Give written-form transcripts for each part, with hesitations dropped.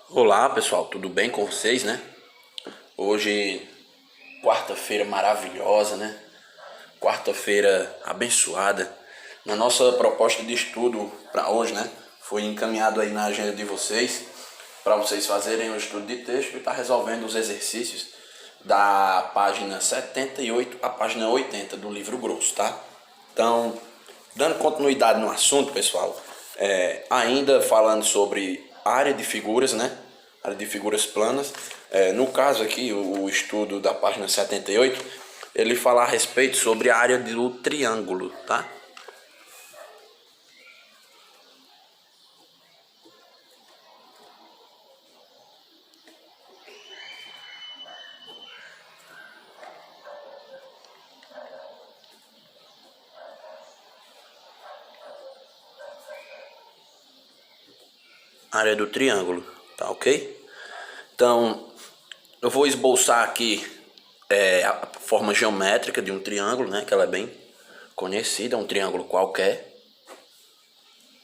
Olá pessoal, tudo bem com vocês, né? Hoje, quarta-feira maravilhosa, né? Quarta-feira abençoada. Na nossa proposta de estudo para hoje, né? Foi encaminhado aí na agenda de vocês para vocês fazerem o estudo de texto e estar resolvendo os exercícios da página 78 à página 80 do livro grosso, tá? Então, dando continuidade no assunto, pessoal, ainda falando sobre área de figuras, né? Área de figuras planas. No caso aqui, o estudo da página 78, ele fala a respeito sobre a área do triângulo, tá? Área do triângulo, tá ok? Então, eu vou esboçar aqui a forma geométrica de um triângulo, né? Que ela é bem conhecida, é um triângulo qualquer,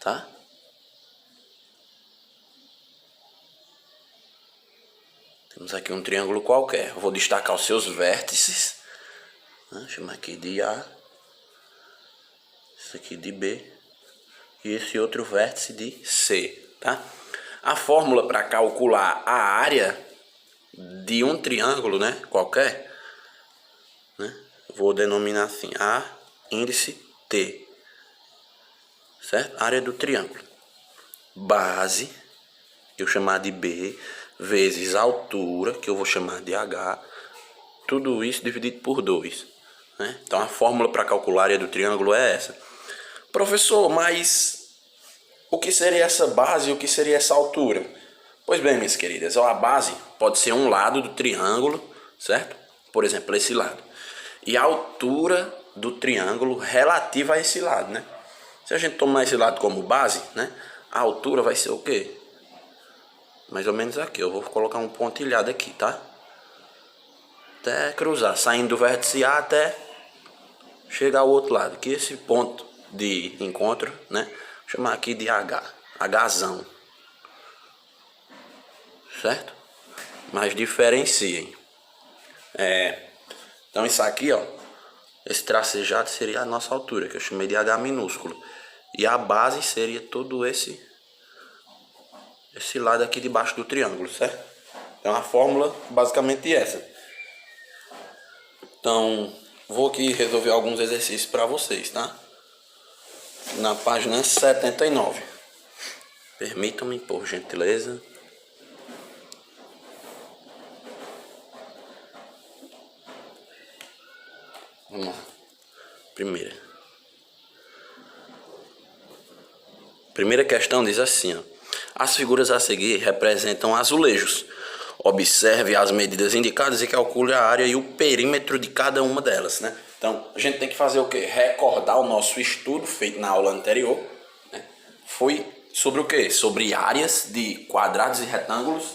tá? Temos aqui um triângulo qualquer. Eu vou destacar os seus vértices, né? Chamar aqui de A, esse aqui de B e esse outro vértice de C, tá? A fórmula para calcular a área de um triângulo, né, qualquer, né, vou denominar assim, A índice T, certo? Área do triângulo. Base, que eu chamar de B, vezes altura, que eu vou chamar de H, tudo isso dividido por 2. Né? Então a fórmula para calcular a área do triângulo é essa. Professor, mas o que seria essa base e o que seria essa altura? Pois bem, minhas queridas, a base pode ser um lado do triângulo, certo? Por exemplo, esse lado. E a altura do triângulo relativa a esse lado, né? Se a gente tomar esse lado como base, né? A altura vai ser o quê? Mais ou menos aqui. Eu vou colocar um pontilhado aqui, tá? Até cruzar, saindo do vértice A até chegar ao outro lado. Que esse ponto de encontro, né? Vou chamar aqui de H. Hzão. Certo? Mas diferenciem. Então isso aqui, ó, esse tracejado seria a nossa altura, que eu chamei de H minúsculo. E a base seria todo esse lado aqui debaixo do triângulo, certo? Então a fórmula basicamente é essa. Então vou aqui resolver alguns exercícios para vocês, tá? Na página 79. Permitam-me, por gentileza. Vamos lá. Primeira questão diz assim, ó. As figuras a seguir representam azulejos. Observe as medidas indicadas e calcule a área e o perímetro de cada uma delas, né? Então, a gente tem que fazer o quê? Recordar o nosso estudo feito na aula anterior, né? Foi sobre o quê? Sobre áreas de quadrados e retângulos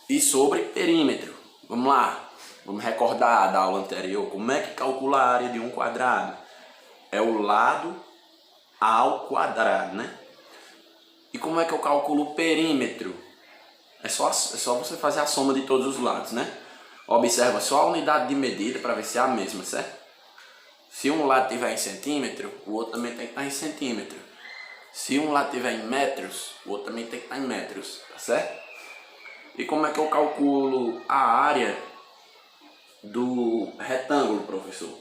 e sobre perímetro. Vamos lá. Vamos recordar da aula anterior. Como é que calcula a área de um quadrado? É o lado ao quadrado, né? E como é que eu calculo o perímetro? É só você fazer a soma de todos os lados, né? Observa só a unidade de medida para ver se é a mesma, certo? Se um lado tiver em centímetro, o outro também tem que estar em centímetro. Se um lado tiver em metros, o outro também tem que estar em metros, tá certo? E como é que eu calculo a área do retângulo, professor?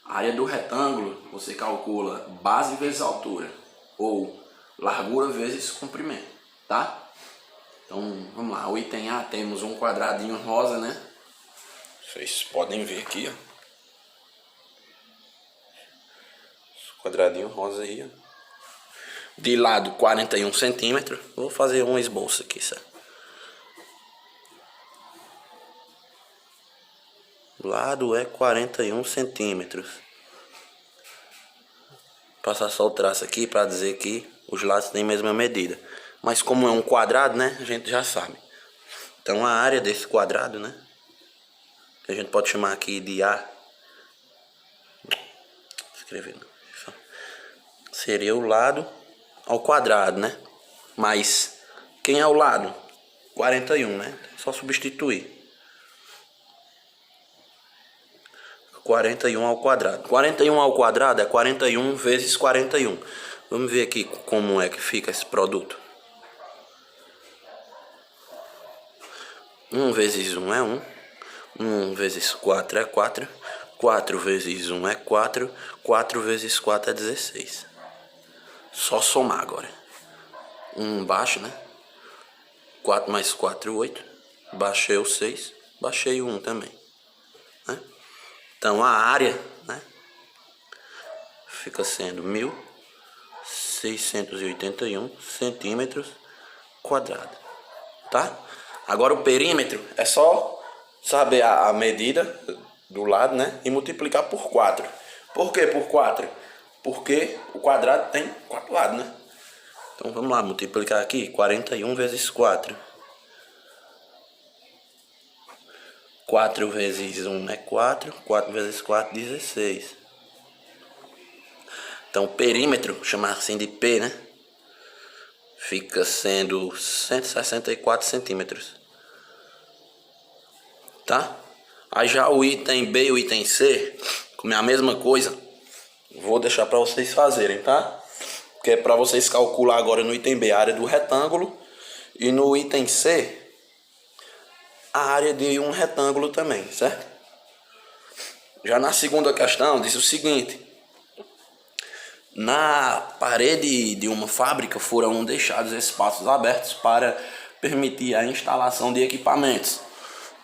A área do retângulo você calcula base vezes altura, ou largura vezes comprimento, tá? Então, vamos lá, o item A temos um quadradinho rosa, né? Vocês podem ver aqui, ó. Quadradinho rosa aí, ó. De lado 41 centímetros. Vou fazer um esboço aqui, certo? O lado é 41 centímetros. Passar só o traço aqui para dizer que os lados têm a mesma medida. Mas como é um quadrado, né? A gente já sabe. Então a área desse quadrado, né? Que a gente pode chamar aqui de A. Escrevendo. Seria o lado ao quadrado, né? Mas quem é o lado? 41, né? Só substituir. 41 ao quadrado. 41 ao quadrado é 41 vezes 41. Vamos ver aqui como é que fica esse produto. 1 vezes 1 é 1. 1 vezes 4 é 4. 4 vezes 1 é 4. 4 vezes 4 é 16. Só somar agora. 1 baixo, né? 4 mais 4, 8. Baixei o 6. Baixei o 1 também. Né? Então a área, né, fica sendo 1.681 centímetros quadrados. Tá? Agora o perímetro é só saber a medida do lado, né? E multiplicar por 4. Por que por 4? Porque o quadrado tem 4 lados, né? Então vamos lá, multiplicar aqui. 41 vezes 4. 4 vezes 1 é 4. 4 vezes 4, 16. Então o perímetro, chamar assim de P, né? Fica sendo 164 centímetros. Tá? Aí já o item B e o item C, como é a mesma coisa, vou deixar para vocês fazerem, tá? Que é para vocês calcular agora no item B a área do retângulo e no item C a área de um retângulo também, certo? Já na segunda questão diz o seguinte: na parede de uma fábrica foram deixados espaços abertos para permitir a instalação de equipamentos.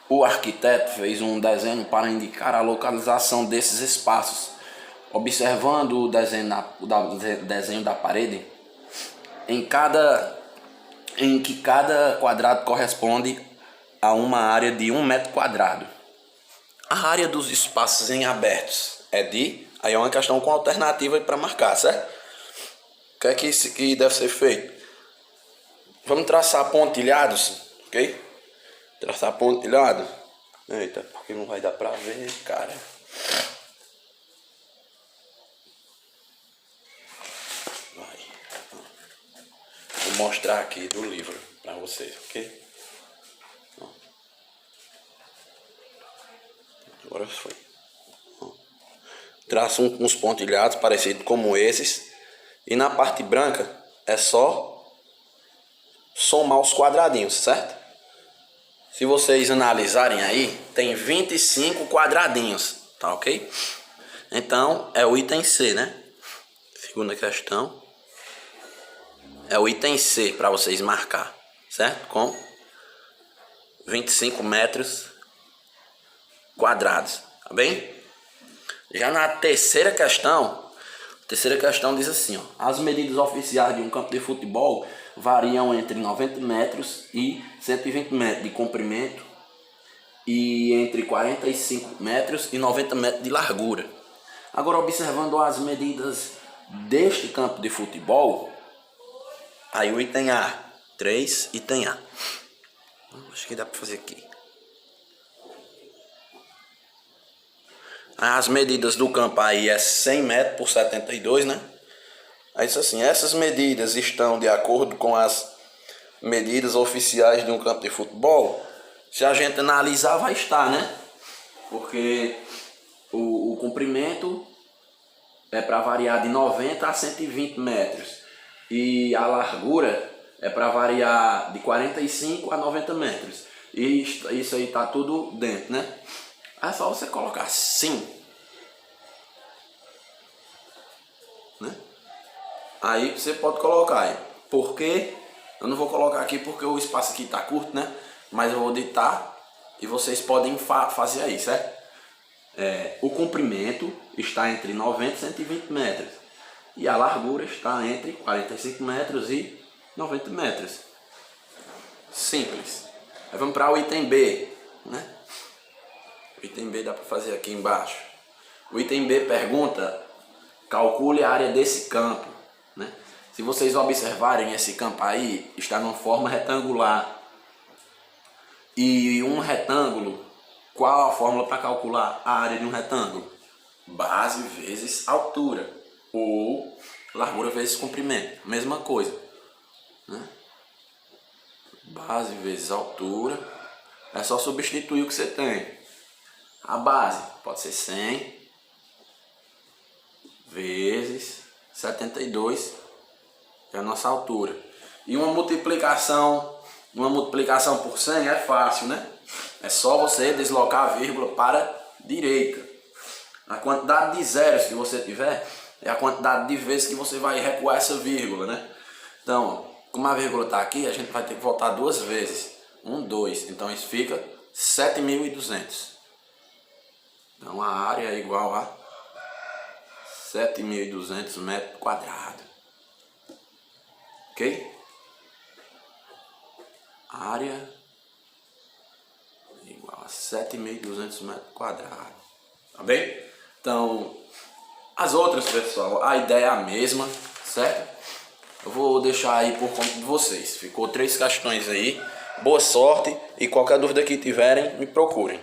O arquiteto fez um desenho para indicar a localização desses espaços. Observando o desenho da parede, em que cada quadrado corresponde a uma área de 1 metro quadrado. A área dos espaços em abertos é de... Aí é uma questão com alternativa para marcar, certo? O que é que deve ser feito? Vamos traçar pontilhados, ok? Traçar pontilhado. Eita, porque não vai dar pra ver, cara. Vai. Vou mostrar aqui do livro pra vocês, ok? Agora foi. Traço uns pontilhados parecidos como esses. E na parte branca é só somar os quadradinhos, certo? Se vocês analisarem aí, tem 25 quadradinhos, tá ok? Então é o item C, né? Segunda questão. É o item C para vocês marcar, certo? Com 25 metros quadrados, tá bem? Já na terceira questão diz assim, ó: as medidas oficiais de um campo de futebol variam entre 90 metros e 120 metros de comprimento e entre 45 metros e 90 metros de largura. Agora, observando as medidas deste campo de futebol, aí o item A, 3, item A. Acho que dá para fazer aqui. As medidas do campo aí é 100 metros por 72, né? Aí isso assim, essas medidas estão de acordo com as medidas oficiais de um campo de futebol. Se a gente analisar, vai estar, né? Porque o comprimento é para variar de 90 a 120 metros. E a largura é para variar de 45 a 90 metros. E isso aí tá tudo dentro, né? É só você colocar assim, né? Aí você pode colocar aí. Porque eu não vou colocar aqui porque o espaço aqui tá curto, né? Mas eu vou ditar e vocês podem fazer aí, certo? O comprimento está entre 90 e 120 metros. E a largura está entre 45 metros e 90 metros. Simples. Aí vamos para o item B, né? O item B dá para fazer aqui embaixo. O item B pergunta: calcule a área desse campo, né? Se vocês observarem, esse campo aí está numa forma retangular. E um retângulo, qual a fórmula para calcular a área de um retângulo? Base vezes altura, ou largura vezes comprimento, mesma coisa, né? Base vezes altura. É só substituir o que você tem. A base pode ser 100 vezes 72, que é a nossa altura. E uma multiplicação por 100 é fácil, né? É só você deslocar a vírgula para a direita. A quantidade de zeros que você tiver é a quantidade de vezes que você vai recuar essa vírgula, né? Então, como a vírgula está aqui, a gente vai ter que voltar duas vezes. 1, 2. Então isso fica 7.200. Então a área é igual a 7.200 metros quadrados. Ok? A área é igual a 7.200 metros quadrados. Tá bem? Então, as outras, pessoal, a ideia é a mesma, certo? Eu vou deixar aí por conta de vocês. Ficou 3 questões aí. Boa sorte e qualquer dúvida que tiverem, me procurem.